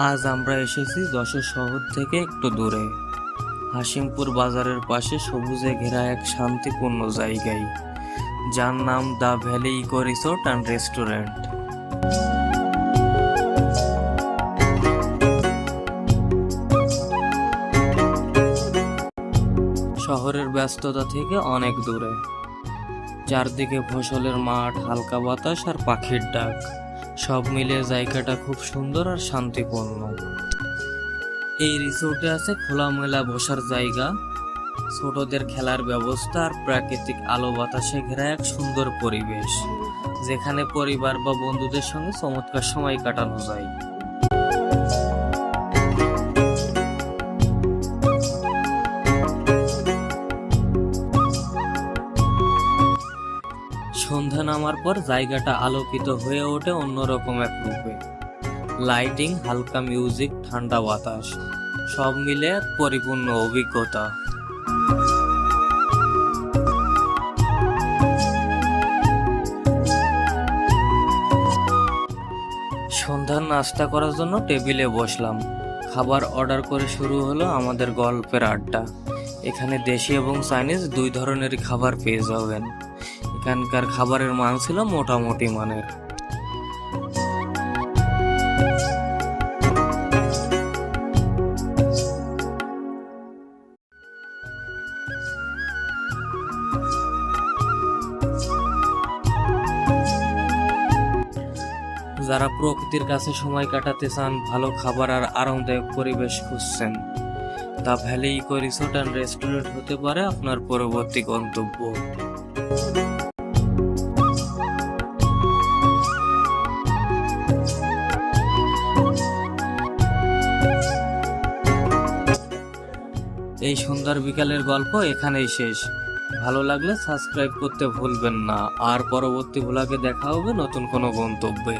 আজ আমরা এসেছি যশোর শহর থেকে একটু দূরে, হাশিমপুর বাজারের পাশে সবুজে ঘেরা এক শান্তিপূর্ণ জায়গায়, যার নাম the valley eco resort and restaurant. শহরের ব্যস্ততা থেকে অনেক দূরে, চারদিকে ফসলের মাঠ, হালকা বাতাস আর পাখির ডাক, সব মিলিয়ে জায়গাটা খুব সুন্দর আর শান্তিপূর্ণ। এই রিসোর্টে আছে খোলামেলা বসার জায়গা, ছোটদের খেলার ব্যবস্থা আর প্রাকৃতিক আলো বাতাসে ঘেরা এক সুন্দর পরিবেশ, যেখানে পরিবার বা বন্ধুদের সঙ্গে চমৎকার সময় কাটানো যায়। সন্ধ্যা নামার পর জায়গাটা আলোকিত হয়ে ওঠে অন্যরকম এক রূপে। লাইটিং, হালকা মিউজিক, ঠান্ডা বাতাস, সব মিলে এক পরিপূর্ণ অভিজ্ঞতা। সন্ধ্যার নাস্তা করার জন্য টেবিলে বসলাম। খাবার অর্ডার করে শুরু হলো আমাদের গল্পের আড্ডা। এখানে দেশি এবং চাইনিজ দুই ধরনেরই খাবার পেয়ে যাবেন। এখানকার খাবারের মান ছিল মোটামুটি মানের। যারা প্রকৃতির কাছে সময় কাটাতে চান, ভালো খাবার আর আরামদায়ক পরিবেশ খুঁজছেন, the valley eco resort and restaurant হতে পারে আপনার পরবর্তী গন্তব্য। এই সুন্দর বিকালের গল্প এখানেই শেষ। ভালো লাগলে সাবস্ক্রাইব করতে ভুলবেন না, আর পরবর্তী ভ্লগে দেখা হবে নতুন কোনো গন্তব্যে।